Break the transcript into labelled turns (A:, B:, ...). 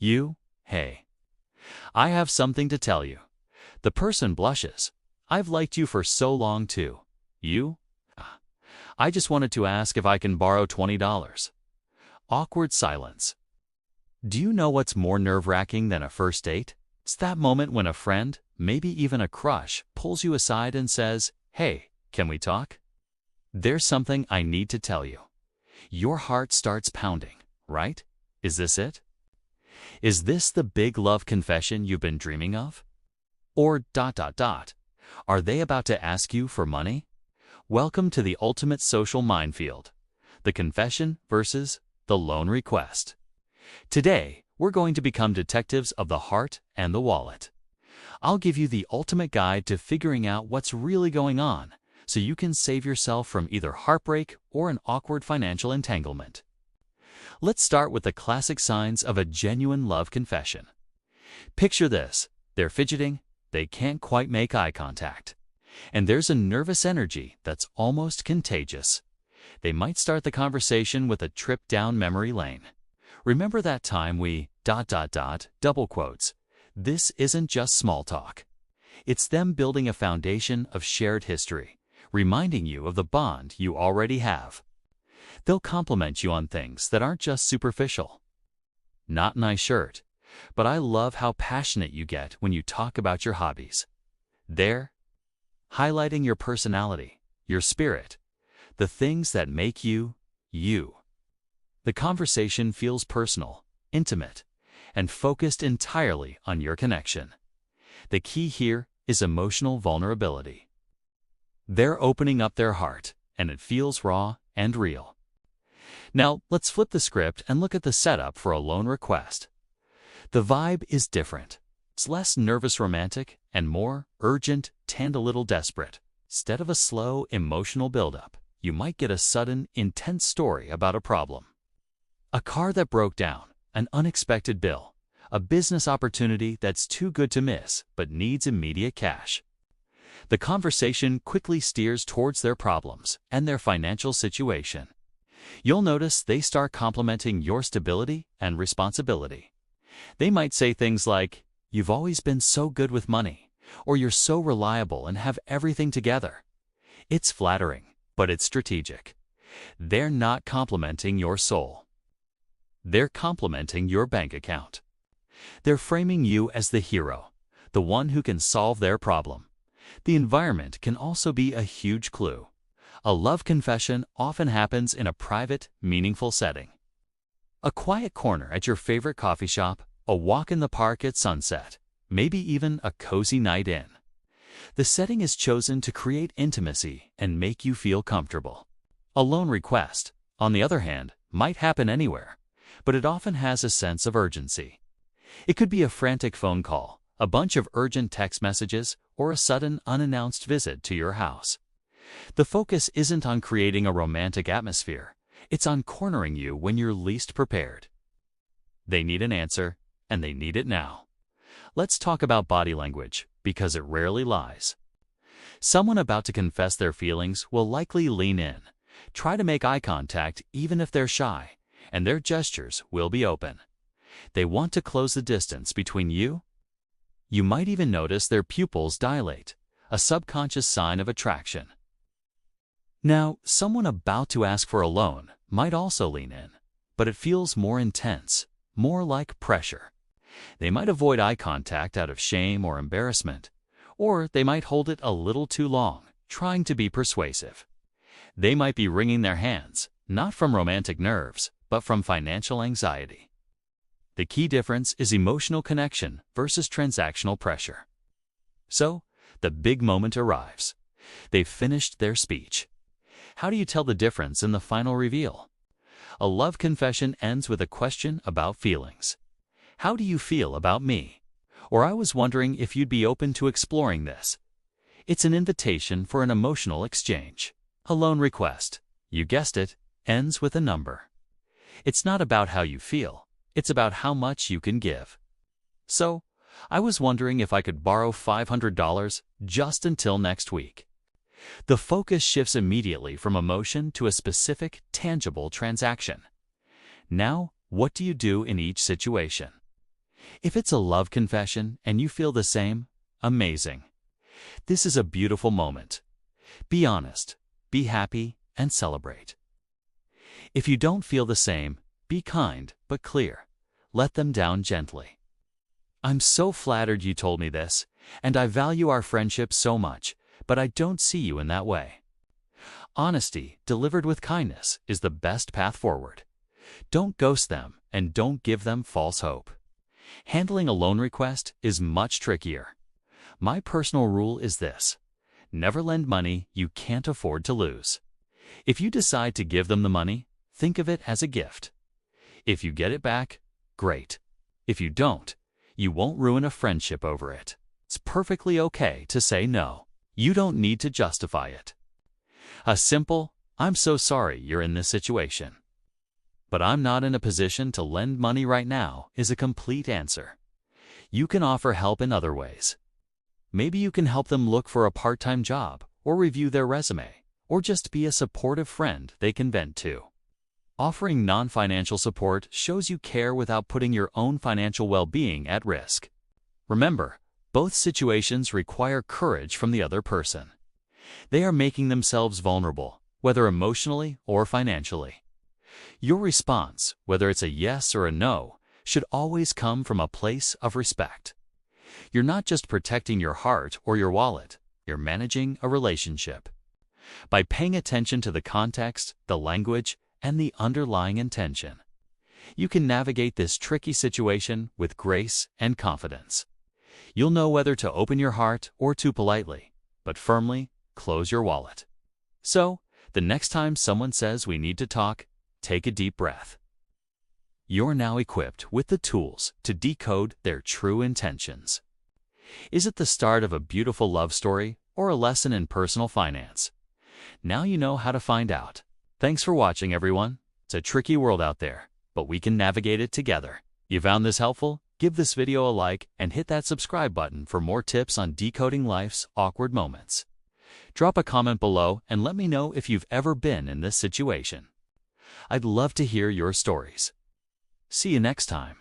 A: You? Hey. I have something to tell you. The person blushes. I've liked you for so long too. You? I just wanted to ask if I can borrow $20. Awkward silence. Do you know what's more nerve-wracking than a first date? It's that moment when a friend, maybe even a crush, pulls you aside and says, "Hey, can we talk?" There's something I need to tell you. Your heart starts pounding, right? Is this it? Is this the big love confession you've been dreaming of? Or ... Are they about to ask you for money? Welcome to the ultimate social minefield, the confession versus the loan request. Today, we're going to become detectives of the heart and the wallet. I'll give you the ultimate guide to figuring out what's really going on, so you can save yourself from either heartbreak or an awkward financial entanglement. Let's start with the classic signs of a genuine love confession. Picture this: they're fidgeting, they can't quite make eye contact, and there's a nervous energy that's almost contagious. They might start the conversation with a trip down memory lane. Remember that time we ... double quotes. This isn't just small talk. It's them building a foundation of shared history, reminding you of the bond you already have. They'll compliment you on things that aren't just superficial. Not nice shirt, but I love how passionate you get when you talk about your hobbies. They're highlighting your personality, your spirit, the things that make you, you. The conversation feels personal, intimate, and focused entirely on your connection. The key here is emotional vulnerability. They're opening up their heart, and it feels raw and real. Now, let's flip the script and look at the setup for a loan request. The vibe is different. It's less nervous romantic and more urgent and a little desperate. Instead of a slow, emotional buildup, you might get a sudden, intense story about a problem. A car that broke down, an unexpected bill, a business opportunity that's too good to miss but needs immediate cash. The conversation quickly steers towards their problems and their financial situation. You'll notice they start complimenting your stability and responsibility. They might say things like, "You've always been so good with money," or "You're so reliable and have everything together." It's flattering, but it's strategic. They're not complimenting your soul. They're complimenting your bank account. They're framing you as the hero, the one who can solve their problem. The environment can also be a huge clue. A love confession often happens in a private, meaningful setting. A quiet corner at your favorite coffee shop, a walk in the park at sunset, maybe even a cozy night in. The setting is chosen to create intimacy and make you feel comfortable. A loan request, on the other hand, might happen anywhere, but it often has a sense of urgency. It could be a frantic phone call, a bunch of urgent text messages, or a sudden unannounced visit to your house. The focus isn't on creating a romantic atmosphere. It's on cornering you when you're least prepared. They need an answer, and they need it now. Let's talk about body language, because it rarely lies. Someone about to confess their feelings will likely lean in, try to make eye contact even if they're shy, and their gestures will be open. They want to close the distance between you. You might even notice their pupils dilate, a subconscious sign of attraction. Now, someone about to ask for a loan might also lean in, but it feels more intense, more like pressure. They might avoid eye contact out of shame or embarrassment, or they might hold it a little too long, trying to be persuasive. They might be wringing their hands, not from romantic nerves, but from financial anxiety. The key difference is emotional connection versus transactional pressure. So, the big moment arrives. They've finished their speech. How do you tell the difference in the final reveal? A love confession ends with a question about feelings. How do you feel about me? Or I was wondering if you'd be open to exploring this. It's an invitation for an emotional exchange. A loan request, you guessed it, ends with a number. It's not about how you feel, it's about how much you can give. So, I was wondering if I could borrow $500 just until next week. The focus shifts immediately from emotion to a specific, tangible transaction. Now, what do you do in each situation? If it's a love confession and you feel the same, amazing. This is a beautiful moment. Be honest, be happy, and celebrate. If you don't feel the same, be kind but clear. Let them down gently. I'm so flattered you told me this, and I value our friendship so much, but I don't see you in that way. Honesty, delivered with kindness, is the best path forward. Don't ghost them and don't give them false hope. Handling a loan request is much trickier. My personal rule is this: never lend money you can't afford to lose. If you decide to give them the money, think of it as a gift. If you get it back, great. If you don't, you won't ruin a friendship over it. It's perfectly okay to say no. You don't need to justify it. A simple, "I'm so sorry you're in this situation, but I'm not in a position to lend money right now," is a complete answer. You can offer help in other ways. Maybe you can help them look for a part-time job, or review their resume, or just be a supportive friend they can vent to. Offering non-financial support shows you care without putting your own financial well-being at risk. Remember, both situations require courage from the other person. They are making themselves vulnerable, whether emotionally or financially. Your response, whether it's a yes or a no, should always come from a place of respect. You're not just protecting your heart or your wallet, you're managing a relationship. By paying attention to the context, the language, and the underlying intention, you can navigate this tricky situation with grace and confidence. You'll know whether to open your heart or too politely, but firmly close your wallet. So, the next time someone says we need to talk, take a deep breath. You're now equipped with the tools to decode their true intentions. Is it the start of a beautiful love story or a lesson in personal finance? Now you know how to find out. Thanks for watching, everyone. It's a tricky world out there, but we can navigate it together. You found this helpful? Give this video a like and hit that subscribe button for more tips on decoding life's awkward moments. Drop a comment below and let me know if you've ever been in this situation. I'd love to hear your stories. See you next time.